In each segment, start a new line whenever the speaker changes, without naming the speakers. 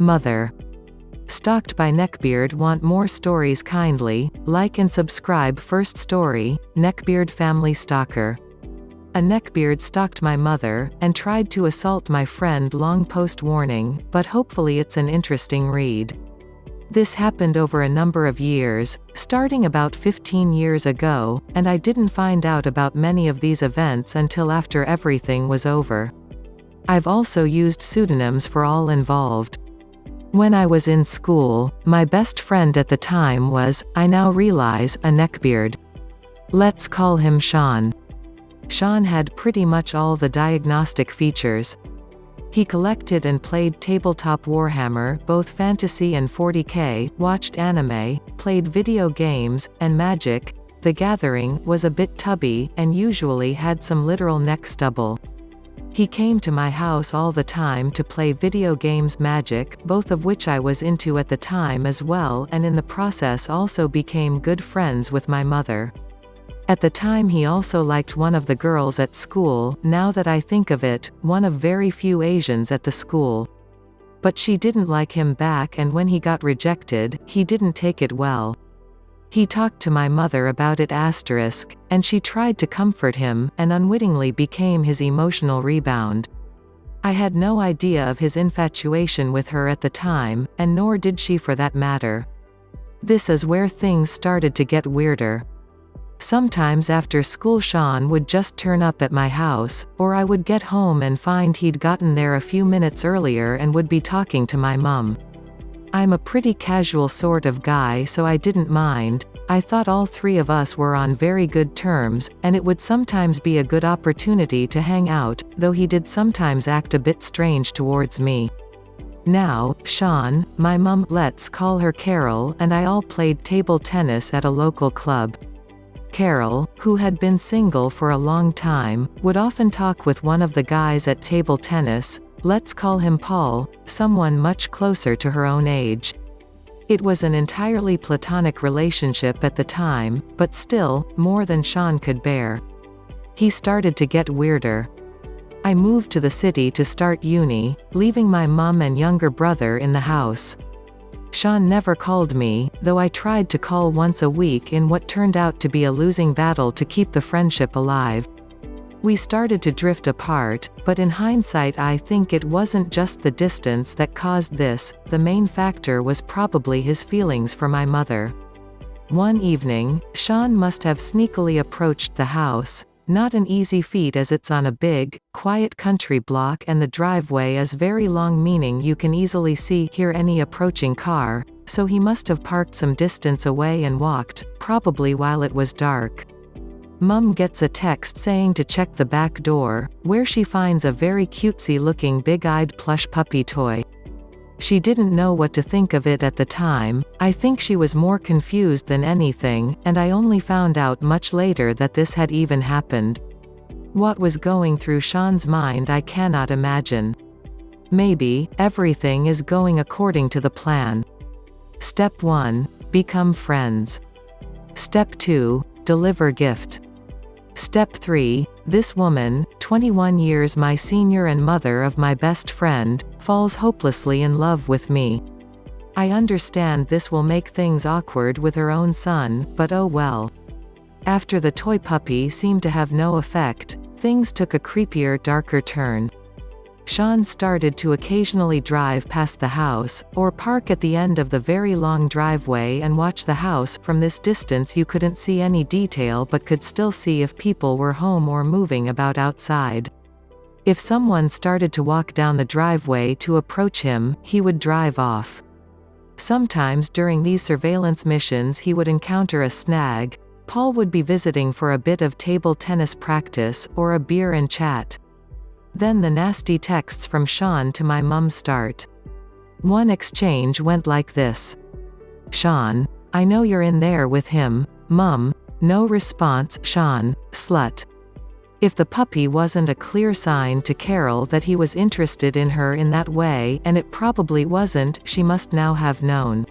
Mother. Stalked by Neckbeard. Want more stories? Kindly like and subscribe. First story, Neckbeard family stalker. A neckbeard stalked my mother, and tried to assault my friend. Long post warning, but hopefully it's an interesting read. This happened over a number of years, starting about 15 years ago, and I didn't find out about many of these events until after everything was over. I've also used pseudonyms for all involved. When I was in school, my best friend at the time was, I now realize, a neckbeard. Let's call him Sean. Sean had pretty much all the diagnostic features. He collected and played tabletop Warhammer, both fantasy and 40K, watched anime, played video games, and Magic: The Gathering, was a bit tubby, and usually had some literal neck stubble. He came to my house all the time to play video games, Magic, both of which I was into at the time as well, and in the process also became good friends with my mother. At the time he also liked one of the girls at school, now that I think of it, one of very few Asians at the school. But she didn't like him back, and when he got rejected, he didn't take it well. He talked to my mother about it *, and she tried to comfort him, and unwittingly became his emotional rebound. I had no idea of his infatuation with her at the time, and nor did she for that matter. This is where things started to get weirder. Sometimes after school Sean would just turn up at my house, or I would get home and find he'd gotten there a few minutes earlier and would be talking to my mum. I'm a pretty casual sort of guy, so I didn't mind. I thought all three of us were on very good terms, and it would sometimes be a good opportunity to hang out, though he did sometimes act a bit strange towards me. Now, Sean, my mum, let's call her Carol, and I all played table tennis at a local club. Carol, who had been single for a long time, would often talk with one of the guys at table tennis. Let's call him Paul, someone much closer to her own age. It was an entirely platonic relationship at the time, but still, more than Sean could bear. He started to get weirder. I moved to the city to start uni, leaving my mum and younger brother in the house. Sean never called me, though I tried to call once a week in what turned out to be a losing battle to keep the friendship alive. We started to drift apart, but in hindsight I think it wasn't just the distance that caused this. The main factor was probably his feelings for my mother. One evening, Sean must have sneakily approached the house. Not an easy feat as it's on a big, quiet country block and the driveway is very long, meaning you can easily hear any approaching car, so he must have parked some distance away and walked, probably while it was dark. Mum gets a text saying to check the back door, where she finds a very cutesy-looking big-eyed plush puppy toy. She didn't know what to think of it at the time. I think she was more confused than anything, and I only found out much later that this had even happened. What was going through Sean's mind I cannot imagine. Maybe everything is going according to the plan. Step 1. Become friends. Step 2. Deliver gift. Step 3. This woman, 21 years my senior and mother of my best friend, falls hopelessly in love with me. I understand this will make things awkward with her own son, but oh well. After the toy puppy seemed to have no effect, things took a creepier, darker turn. Sean started to occasionally drive past the house, or park at the end of the very long driveway and watch the house. From this distance you couldn't see any detail but could still see if people were home or moving about outside. If someone started to walk down the driveway to approach him, he would drive off. Sometimes during these surveillance missions he would encounter a snag. Paul would be visiting for a bit of table tennis practice, or a beer and chat. Then the nasty texts from Sean to my mum start. One exchange went like this. Sean, I know you're in there with him. Mum, no response. Sean, slut. If the puppy wasn't a clear sign to Carol that he was interested in her in that way, and it probably wasn't, she must now have known.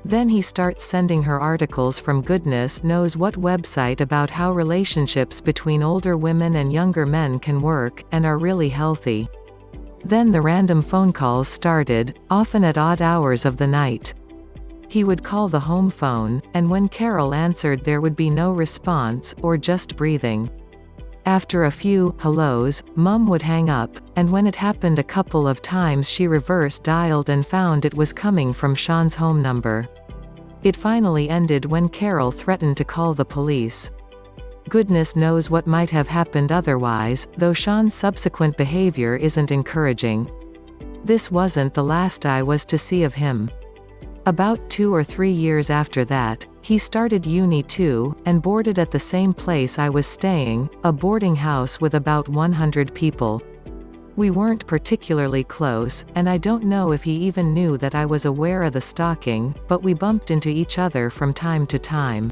Then he starts sending her articles from goodness knows what website about how relationships between older women and younger men can work, and are really healthy. Then the random phone calls started, often at odd hours of the night. He would call the home phone, and when Carol answered there would be no response, or just breathing. After a few hellos, Mum would hang up, and when it happened a couple of times she reverse dialed and found it was coming from Sean's home number. It finally ended when Carol threatened to call the police. Goodness knows what might have happened otherwise, though Sean's subsequent behavior isn't encouraging. This wasn't the last I was to see of him. About 2 or 3 years after that, he started uni too, and boarded at the same place I was staying, a boarding house with about 100 people. We weren't particularly close, and I don't know if he even knew that I was aware of the stalking, but we bumped into each other from time to time.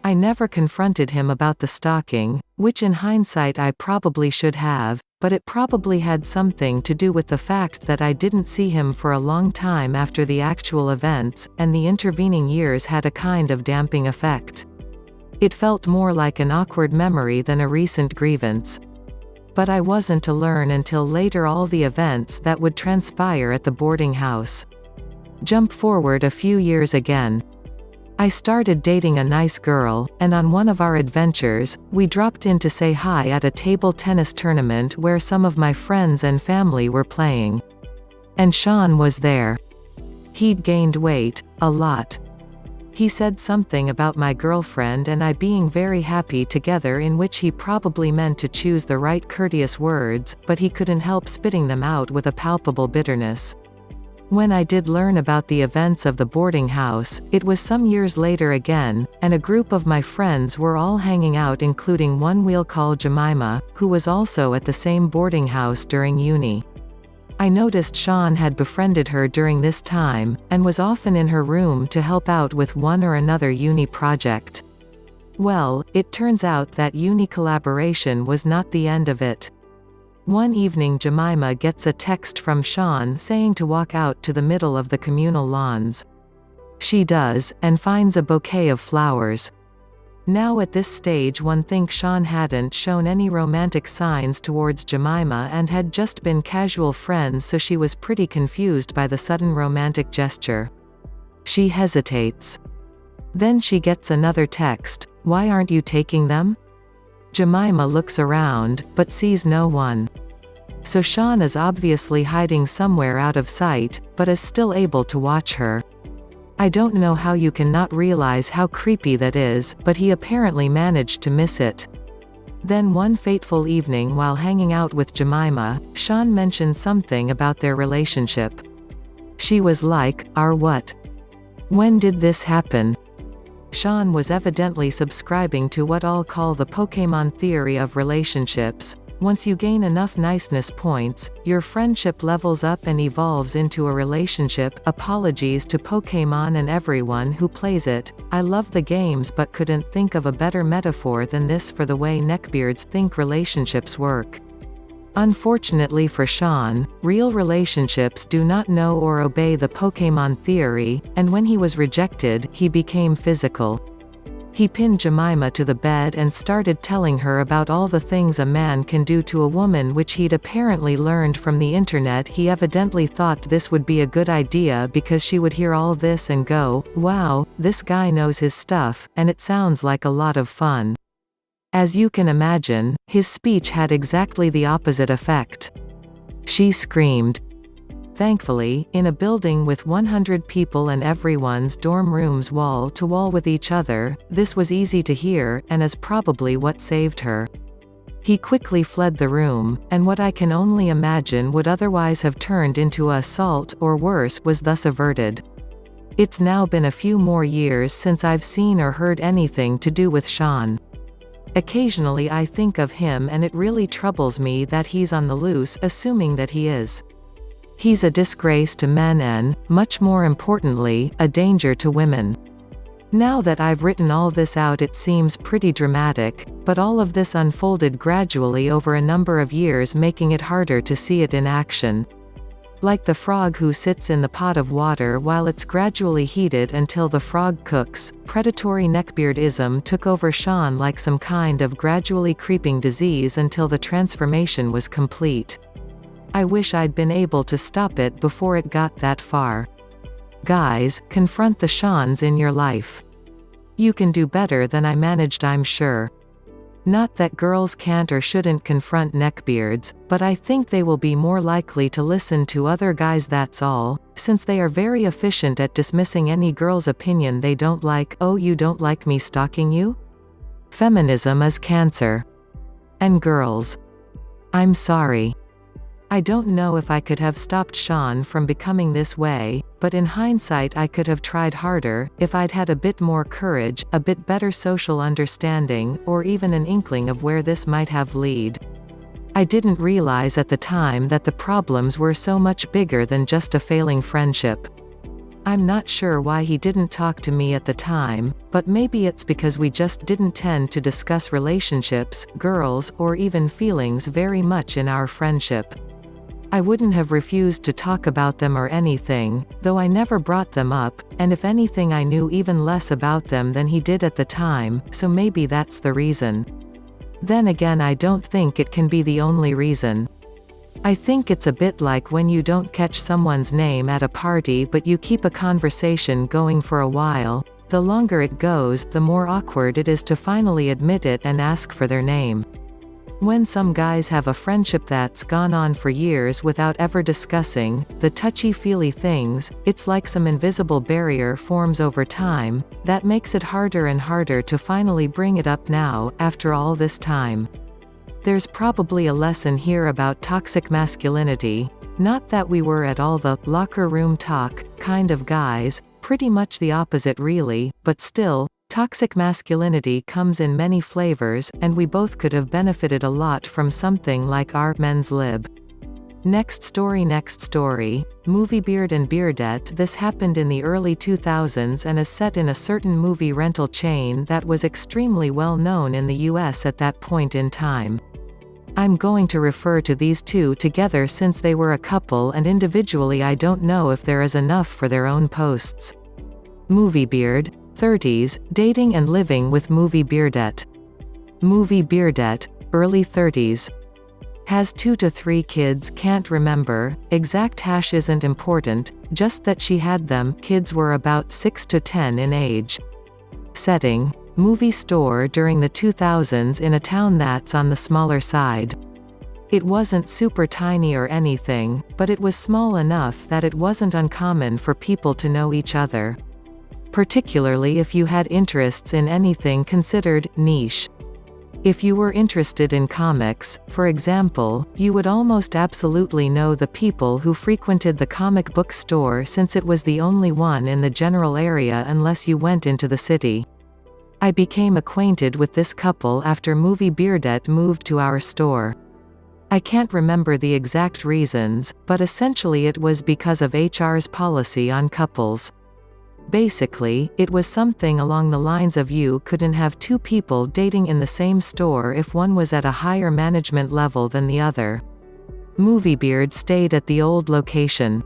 I never confronted him about the stalking, which in hindsight I probably should have, but it probably had something to do with the fact that I didn't see him for a long time after the actual events, and the intervening years had a kind of damping effect. It felt more like an awkward memory than a recent grievance. But I wasn't to learn until later all the events that would transpire at the boarding house. Jump forward a few years again. I started dating a nice girl, and on one of our adventures, we dropped in to say hi at a table tennis tournament where some of my friends and family were playing. And Sean was there. He'd gained weight, a lot. He said something about my girlfriend and I being very happy together, in which he probably meant to choose the right courteous words, but he couldn't help spitting them out with a palpable bitterness. When I did learn about the events of the boarding house, it was some years later again, and a group of my friends were all hanging out, including one we'll call Jemima, who was also at the same boarding house during uni. I noticed Sean had befriended her during this time, and was often in her room to help out with one or another uni project. Well, it turns out that uni collaboration was not the end of it. One evening Jemima gets a text from Sean saying to walk out to the middle of the communal lawns. She does, and finds a bouquet of flowers. Now at this stage one thinks Sean hadn't shown any romantic signs towards Jemima and had just been casual friends, so she was pretty confused by the sudden romantic gesture. She hesitates. Then she gets another text, "Why aren't you taking them?" Jemima looks around, but sees no one. So Sean is obviously hiding somewhere out of sight, but is still able to watch her. I don't know how you can not realize how creepy that is, but he apparently managed to miss it. Then one fateful evening while hanging out with Jemima, Sean mentioned something about their relationship. She was like, "Our what? When did this happen?" Sean was evidently subscribing to what I'll call the Pokémon theory of relationships. Once you gain enough niceness points, your friendship levels up and evolves into a relationship. Apologies to Pokémon and everyone who plays it. I love the games but couldn't think of a better metaphor than this for the way neckbeards think relationships work. Unfortunately for Sean, real relationships do not know or obey the Pokémon theory, and when he was rejected, he became physical. He pinned Jemima to the bed and started telling her about all the things a man can do to a woman, which he'd apparently learned from the internet. He evidently thought this would be a good idea because she would hear all this and go, "Wow, this guy knows his stuff, and it sounds like a lot of fun." As you can imagine, his speech had exactly the opposite effect. She screamed. Thankfully, in a building with 100 people and everyone's dorm rooms wall to wall with each other, this was easy to hear, and is probably what saved her. He quickly fled the room, and what I can only imagine would otherwise have turned into assault, or worse, was thus averted. It's now been a few more years since I've seen or heard anything to do with Sean. Occasionally I think of him and it really troubles me that he's on the loose, assuming that he is. He's a disgrace to men and, much more importantly, a danger to women. Now that I've written all this out it seems pretty dramatic, but all of this unfolded gradually over a number of years, making it harder to see it in action. Like the frog who sits in the pot of water while it's gradually heated until the frog cooks, predatory neckbeardism took over Sean like some kind of gradually creeping disease until the transformation was complete. I wish I'd been able to stop it before it got that far. Guys, confront the Seans in your life. You can do better than I managed, I'm sure. Not that girls can't or shouldn't confront neckbeards, but I think they will be more likely to listen to other guys, that's all, since they are very efficient at dismissing any girl's opinion they don't like. Oh, you don't like me stalking you? Feminism is cancer. And girls. I'm sorry. I don't know if I could have stopped Sean from becoming this way, but in hindsight I could have tried harder, if I'd had a bit more courage, a bit better social understanding, or even an inkling of where this might have led. I didn't realize at the time that the problems were so much bigger than just a failing friendship. I'm not sure why he didn't talk to me at the time, but maybe it's because we just didn't tend to discuss relationships, girls, or even feelings very much in our friendship. I wouldn't have refused to talk about them or anything, though I never brought them up, and if anything I knew even less about them than he did at the time, so maybe that's the reason. Then again, I don't think it can be the only reason. I think it's a bit like when you don't catch someone's name at a party but you keep a conversation going for a while. The longer it goes, the more awkward it is to finally admit it and ask for their name. When some guys have a friendship that's gone on for years without ever discussing the touchy-feely things, it's like some invisible barrier forms over time, that makes it harder and harder to finally bring it up now, after all this time. There's probably a lesson here about toxic masculinity. Not that we were at all the locker room talk kind of guys, pretty much the opposite really, but still, toxic masculinity comes in many flavors, and we both could have benefited a lot from something like our men's lib. Next story. Moviebeard and Beardette. This happened in the early 2000s and is set in a certain movie rental chain that was extremely well known in the US at that point in time. I'm going to refer to these two together since they were a couple, and individually I don't know if there is enough for their own posts. Moviebeard, 30s, dating and living with Beardette. Beardette, early 30s. Has 2 to 3 kids, can't remember, exact hash isn't important, just that she had them. Kids were about 6 to 10 in age. Setting: movie store during the 2000s in a town that's on the smaller side. It wasn't super tiny or anything, but it was small enough that it wasn't uncommon for people to know each other. Particularly if you had interests in anything considered niche. If you were interested in comics, for example, you would almost absolutely know the people who frequented the comic book store since it was the only one in the general area unless you went into the city. I became acquainted with this couple after Beardette moved to our store. I can't remember the exact reasons, but essentially it was because of HR's policy on couples. Basically, it was something along the lines of you couldn't have 2 people dating in the same store if one was at a higher management level than the other. Moviebeard stayed at the old location.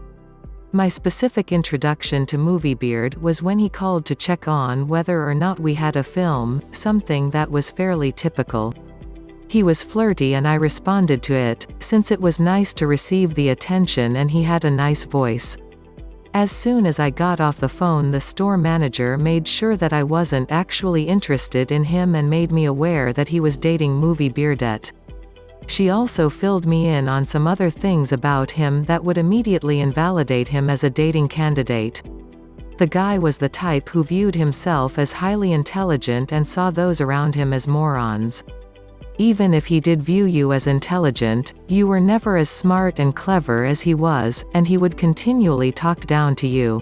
My specific introduction to Moviebeard was when he called to check on whether or not we had a film, something that was fairly typical. He was flirty and I responded to it, since it was nice to receive the attention and he had a nice voice. As soon as I got off the phone, the store manager made sure that I wasn't actually interested in him and made me aware that he was dating Beardette. She also filled me in on some other things about him that would immediately invalidate him as a dating candidate. The guy was the type who viewed himself as highly intelligent and saw those around him as morons. Even if he did view you as intelligent, you were never as smart and clever as he was, and he would continually talk down to you.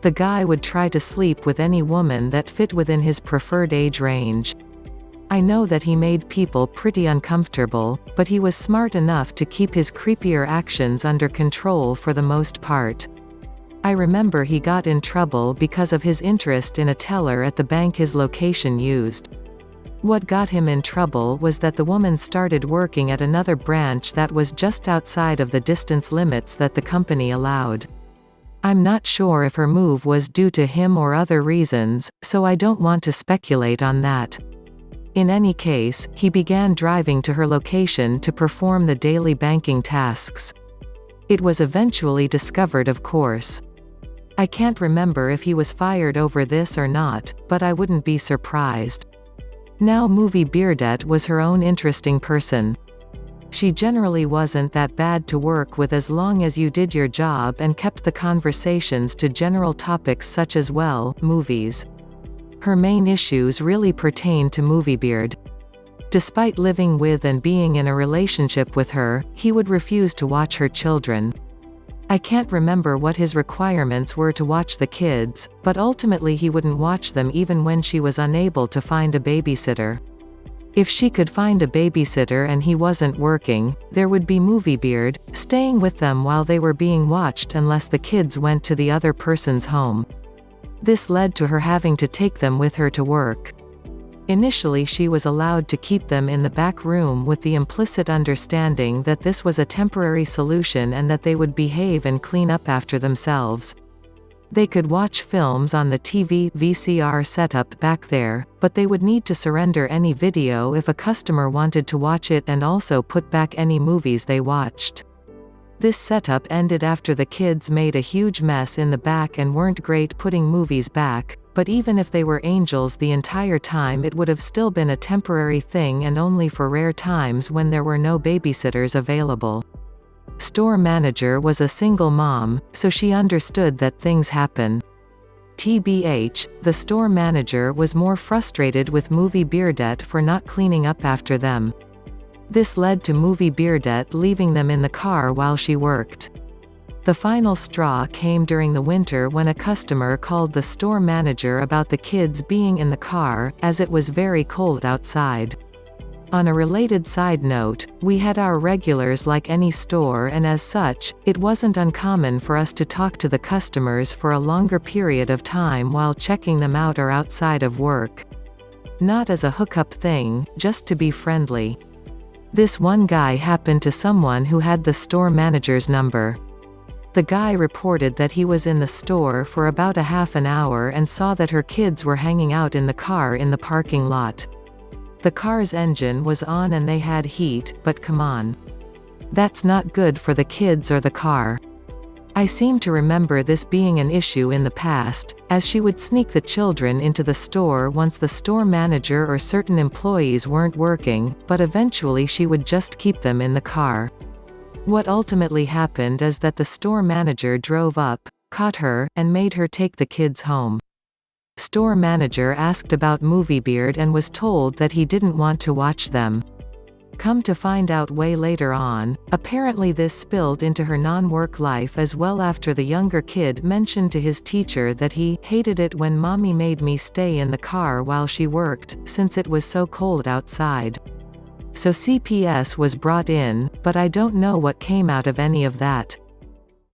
The guy would try to sleep with any woman that fit within his preferred age range. I know that he made people pretty uncomfortable, but he was smart enough to keep his creepier actions under control for the most part. I remember he got in trouble because of his interest in a teller at the bank his location used. What got him in trouble was that the woman started working at another branch that was just outside of the distance limits that the company allowed. I'm not sure if her move was due to him or other reasons, so I don't want to speculate on that. In any case, he began driving to her location to perform the daily banking tasks. It was eventually discovered, of course. I can't remember if he was fired over this or not, but I wouldn't be surprised. Now Movie Beardette was her own interesting person. She generally wasn't that bad to work with as long as you did your job and kept the conversations to general topics such as, well, movies. Her main issues really pertained to Moviebeard. Despite living with and being in a relationship with her, he would refuse to watch her children. I can't remember what his requirements were to watch the kids, but ultimately he wouldn't watch them even when she was unable to find a babysitter. If she could find a babysitter and he wasn't working, there would be Moviebeard, staying with them while they were being watched unless the kids went to the other person's home. This led to her having to take them with her to work. Initially she was allowed to keep them in the back room with the implicit understanding that this was a temporary solution and that they would behave and clean up after themselves. They could watch films on the TV VCR setup back there, but they would need to surrender any video if a customer wanted to watch it and also put back any movies they watched. This setup ended after the kids made a huge mess in the back and weren't great putting movies back, but even if they were angels the entire time it would have still been a temporary thing and only for rare times when there were no babysitters available. Store manager was a single mom, so she understood that things happen. TBH, the store manager was more frustrated with Movie Beardette for not cleaning up after them. This led to Movie Beardette leaving them in the car while she worked. The final straw came during the winter when a customer called the store manager about the kids being in the car, as it was very cold outside. On a related side note, we had our regulars like any store, and as such, it wasn't uncommon for us to talk to the customers for a longer period of time while checking them out or outside of work. Not as a hookup thing, just to be friendly. This one guy happened to someone who had the store manager's number. The guy reported that he was in the store for about a half an hour and saw that her kids were hanging out in the car in the parking lot. The car's engine was on and they had heat, but come on. That's not good for the kids or the car. I seem to remember this being an issue in the past, as she would sneak the children into the store once the store manager or certain employees weren't working, but eventually she would just keep them in the car. What ultimately happened is that the store manager drove up, caught her, and made her take the kids home. Store manager asked about Moviebeard and was told that he didn't want to watch them. Come to find out way later on, apparently this spilled into her non-work life as well after the younger kid mentioned to his teacher that he hated it when mommy made me stay in the car while she worked, since it was so cold outside. So CPS was brought in, but I don't know what came out of any of that.